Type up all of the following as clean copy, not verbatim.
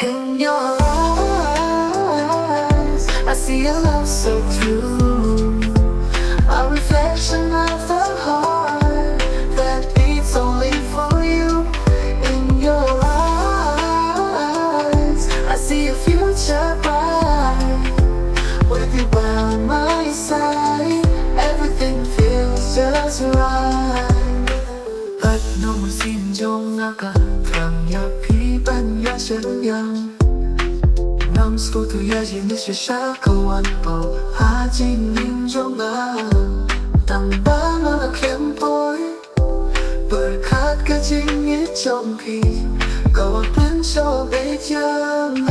In your eyes, I see a love so true, a reflection of the heart that beats only for you. In your eyes, I see a future bright. With you by my side, everything feels just right. At nung sinjong nakakangyapiban 야생양 남스고토야지미시샤카완포하지민종아 땅방아캠보이 berkat kecingit-jompi kau pencoba-jangan.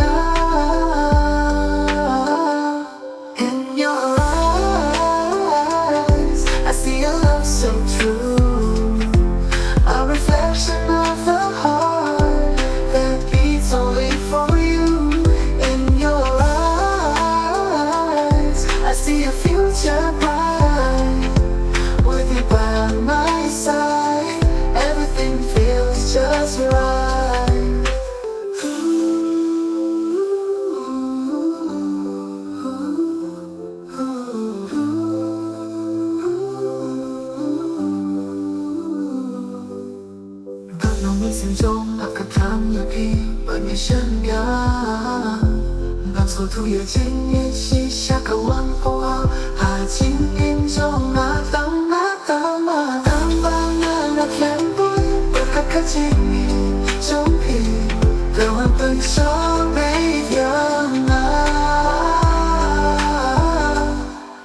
In your eyes, I see a love so true, a reflection of the heart that beats only for you. In your eyes, I see a future bright. With you by my side, everything feels just right.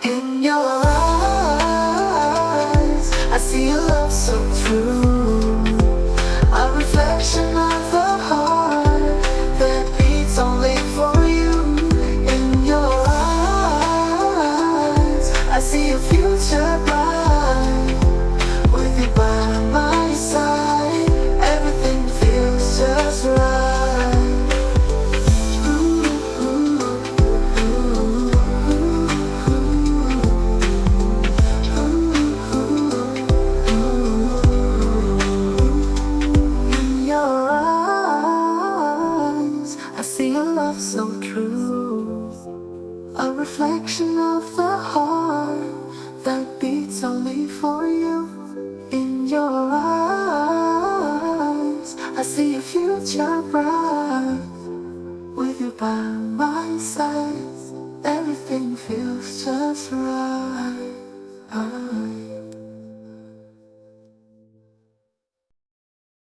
In your eyes, I see a love so true, a reflection of the heart that beats only for you. In your eyes, I see a future bright. With you by my side, everything feels just right. In your eyes, I see a love so true, a reflection of the heart that beats only for you. In your eyes, I see a future bright. With you by my side, everything feels just right.